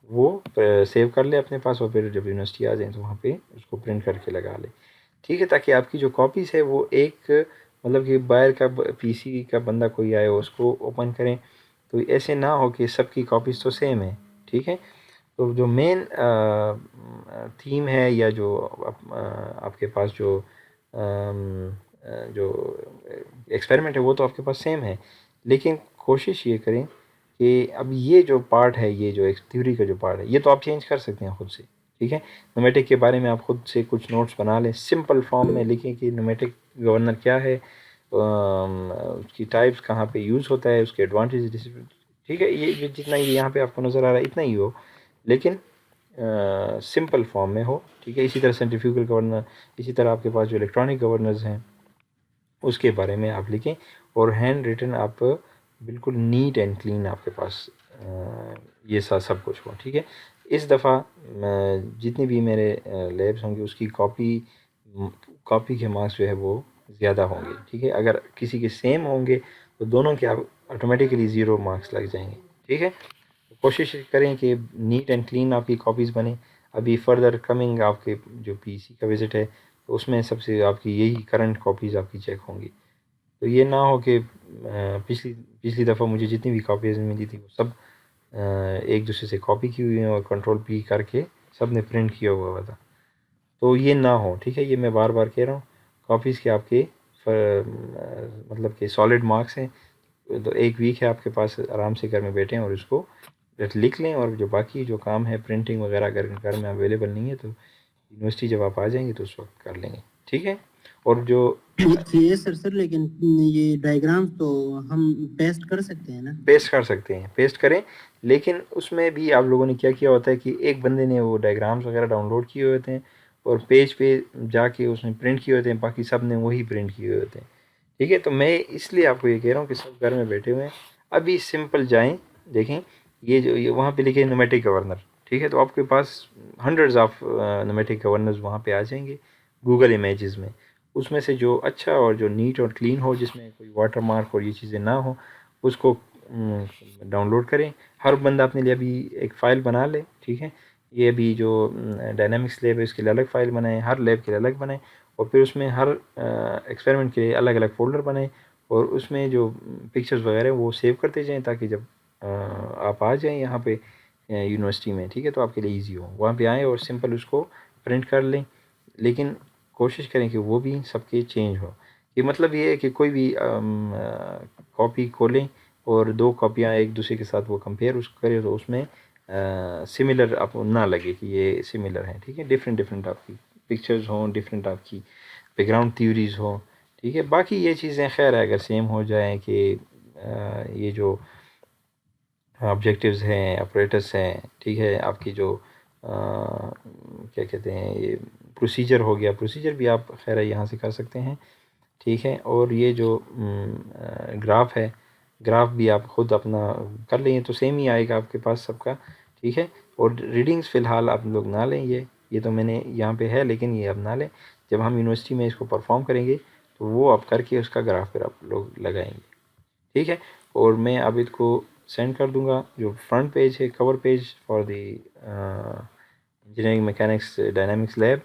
[SPEAKER 1] वो सेव कर ले अपने पास, और फिर जब यूनिवर्सिटी आ जाए तो वहाँ पे उसको प्रिंट करके लगा ले, ठीक है, ताकि आपकी जो कॉपीज़ है वो एक मतलब कि बाहर का पीसी का बंदा कोई आए उसको ओपन करें तो ऐसे ना हो कि सबकी कॉपीज़ तो सेम है, ठीक है। तो जो मेन थीम है या जो आपके पास जो जो एक्सपेरिमेंट है वो तो आपके पास सेम है, लेकिन कोशिश ये करें कि अब ये जो पार्ट है, ये जो एक थ्योरी का जो पार्ट है, ये तो आप चेंज कर सकते हैं खुद से, ठीक है। न्यूमेटिक के बारे में आप खुद से कुछ नोट्स बना लें, सिंपल फॉर्म में लिखें कि न्यूमेटिक गवर्नर क्या है, उसकी टाइप्स कहाँ पे यूज़ होता है, उसके एडवांटेज, ठीक है। ये जितना ये यहाँ पे आपको नज़र आ रहा है इतना ही हो, लेकिन सिंपल फॉर्म में हो, ठीक है। इसी तरह सेंट्रीफ्यूगल गवर्नर, इसी तरह आपके पास जो इलेक्ट्रॉनिक गवर्नर्स हैं उसके बारे में आप लिखें, और हैंड रिटन आप बिल्कुल नीट एंड क्लीन आपके पास ये सब कुछ हो, ठीक है। इस दफ़ा जितनी भी मेरे लैब्स होंगे उसकी कॉपी के मार्क्स जो है वो ज़्यादा होंगे, ठीक है। अगर किसी के सेम होंगे तो दोनों के आप ऑटोमेटिकली 0 मार्क्स लग जाएंगे, ठीक है। कोशिश करें कि नीट एंड क्लीन आपकी कॉपीज़ बने। अभी फर्दर कमिंग आपके जो पीसी का विज़िट है तो उसमें सबसे आपकी यही करंट कॉपीज़ आपकी चेक होंगी। तो ये ना हो कि पिछली पिछली दफ़ा मुझे जितनी भी कॉपीज़ मिली थी वो सब एक दूसरे से कॉपी की हुई हैं और कंट्रोल पी करके सब ने प्रिंट किया हुआ था, तो ये ना हो, ठीक है। ये मैं बार बार कह रहा हूँ, कॉपीज़ के आपके मतलब कि सॉलिड मार्क्स हैं, तो एक वीक है आपके पास, आराम से घर में बैठें और इसको लिख लें, और जो बाकी जो काम है प्रिंटिंग वगैरह अगर घर में अवेलेबल नहीं है तो यूनिवर्सिटी जब आप आ जाएंगे तो उस वक्त कर लेंगे, ठीक है। और जो
[SPEAKER 3] ये सर लेकिन ये डायग्राम्स तो हम पेस्ट कर सकते हैं ना?
[SPEAKER 1] पेस्ट कर सकते हैं, पेस्ट करें, लेकिन उसमें भी आप लोगों ने क्या किया होता है कि एक बंदे ने वो डायग्राम्स वगैरह डाउनलोड किए होते हैं और पेज पे जाके उसने प्रिंट किए होते हैं, बाकी सब ने वही प्रिंट किए होते हैं, ठीक है। तो मैं इसलिए आपको ये कह रहा हूँ कि सब घर में बैठे हुए हैं, अभी सिंपल जाएं, देखें ये जो ये वहाँ पे लिखे न्यूमेटिक गवर्नर, ठीक है। तो आपके पास हंड्रेड्स ऑफ न्यूमेटिक गवर्नर्स वहाँ पे आ जाएंगे गूगल इमेजेस में, उसमें से जो अच्छा और जो नीट और क्लीन हो, जिसमें कोई वाटर मार्क और ये चीज़ें ना हो, उसको डाउनलोड करें। हर बंदा अपने लिए अभी एक फ़ाइल बना ले, ठीक है। ये अभी जो डायनामिक्स लैब है उसके लिए अलग फ़ाइल बनाएं, हर लैब के लिए अलग बनाएं, और फिर उसमें हर एक्सपेरिमेंट के लिए अलग अलग फ़ोल्डर बनाएं, और उसमें जो पिक्चर्स वगैरह वो सेव करते जाएं, ताकि जब आप आ जाएं यहाँ पे यूनिवर्सिटी में, ठीक है, तो आपके लिए ईजी हो। वहाँ पे आएँ और सिंपल उसको प्रिंट कर लें, लेकिन कोशिश करें कि वो भी सबके चेंज हो। ये मतलब ये है कि कोई भी कॉपी खोलें और 2 कॉपियाँ एक दूसरे के साथ वो कंपेयर उसको करें, तो उसमें सिमिलर आपको ना लगे कि ये सिमिलर हैं, ठीक है। डिफरेंट डिफरेंट आपकी पिक्चर्स हों, डिफरेंट आपकी बैकग्राउंड थ्योरीज हों, ठीक है। बाकी ये चीज़ें खैर है अगर सेम हो जाएं कि ये जो ऑब्जेक्टिव्स हैं, ऑपरेटर्स हैं, ठीक है, आपकी जो क्या कहते हैं ये प्रोसीजर हो गया, प्रोसीजर भी आप खैर यहाँ से कर सकते हैं, ठीक है। और ये जो ग्राफ है, ग्राफ भी आप खुद अपना कर लेंगे तो सेम ही आएगा आपके पास सबका, ठीक है। और रीडिंग्स फ़िलहाल आप लोग ना लें, ये तो मैंने यहाँ पे है, लेकिन ये अब ना लें। जब हम यूनिवर्सिटी में इसको परफॉर्म करेंगे तो वो आप करके उसका ग्राफ फिर आप लोग लगाएंगे, ठीक है। और मैं अब इसको सेंड कर दूंगा, जो फ्रंट पेज है, cover page for the engineering mechanics dynamics lab,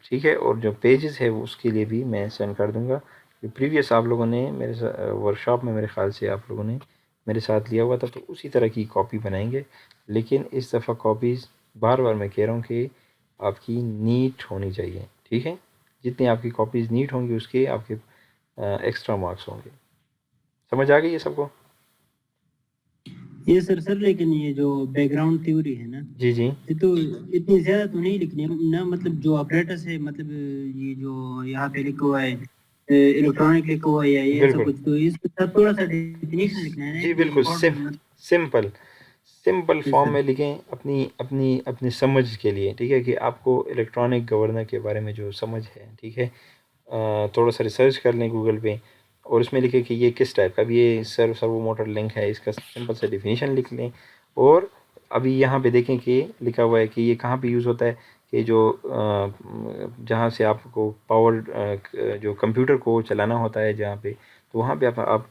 [SPEAKER 1] ठीक है। और जो पेजेस है उसके लिए भी मैं सेंड कर दूंगा। जो प्रीवियस आप लोगों ने मेरे वर्कशॉप में मेरे ख्याल से आप लोगों ने मेरे साथ लिया हुआ था, तो उसी तरह की कॉपी बनाएंगे, लेकिन इस दफ़ा कॉपीज़ बार बार मैं कह रहा हूँ कि आपकी नीट होनी चाहिए, ठीक है। जितनी आपकी कॉपीज़ नीट होंगी उसके आपके एक्स्ट्रा मार्क्स होंगे। समझ आ गई है सबको?
[SPEAKER 3] ये सर लेकिन ये जो बैकग्राउंड थ्योरी है ना,
[SPEAKER 1] जी जी
[SPEAKER 3] ये तो इतनी ज्यादा तो नहीं लिखनी है ना, मतलब जो ऑपरेटर्स है, मतलब ये जो यहाँ पे लिखा हुआ है इलेक्ट्रॉनिक लिखा हुआ है या ये ऐसा
[SPEAKER 1] बिल्कुल,
[SPEAKER 3] कुछ, तो इसके साथ थोड़ा सा डेफिनेशन लिखना है ना,
[SPEAKER 1] जी
[SPEAKER 3] इतनी
[SPEAKER 1] बिल्कुल,
[SPEAKER 3] important
[SPEAKER 1] simple simple form
[SPEAKER 3] sir.
[SPEAKER 1] में लिखें, अपनी अपनी अपनी समझ के लिए, ठीक है, कि आपको इलेक्ट्रॉनिक गवर्नर के बारे में जो समझ है, ठीक है। थोड़ा सा रिसर्च कर लें गूगल पे, और उसमें लिखें कि ये किस टाइप का, अब ये सर्वो मोटर लिंक है, इसका सिंपल सा डिफिनीशन लिख लें। और अभी यहाँ पे देखें कि लिखा हुआ है कि ये कहाँ पे यूज़ होता है, कि जो जहाँ से आपको पावर जो कंप्यूटर को चलाना होता है जहाँ पे, तो वहाँ पे आप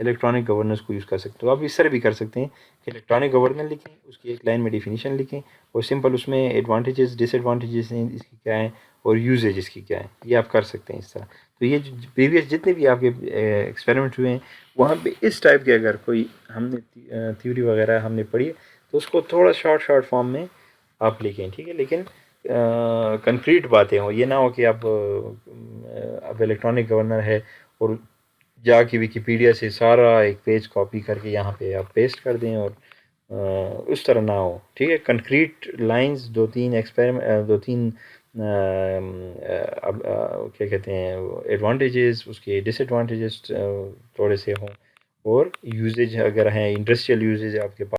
[SPEAKER 1] इलेक्ट्रॉनिक गवर्नेंस को यूज़ कर सकते हो। आप इस तरह भी कर सकते हैं कि इलेक्ट्रॉनिक गवर्नेंस लिखें, उसकी एक लाइन में डिफिनीशन लिखें, और सिंपल उसमें एडवांटेजेस डिसएडवांटेजेस हैं इसकी क्या है और यूजेज इसकी क्या है, ये आप कर सकते हैं इस तरह। तो ये प्रीवियस जितने भी आपके एक्सपेरिमेंट हुए हैं वहाँ पे इस टाइप के अगर कोई हमने थ्योरी वगैरह हमने पढ़ी है तो उसको थोड़ा शॉर्ट शॉर्ट फॉर्म में आप लिखें, ठीक है। लेकिन कंक्रीट बातें हों। ये ना हो कि आप अब इलेक्ट्रॉनिक गवर्नर है और जाके विकिपीडिया से सारा एक पेज कॉपी करके यहाँ पे आप पेस्ट कर दें, और उस तरह ना हो। ठीक है, कंक्रीट लाइंस, दो तीन अब क्या कहते हैं एडवांटेजेस, उसके डिसएडवांटेजेस थोड़े से हों, और यूजेज अगर हैं इंडस्ट्रियल यूजेज आपके पास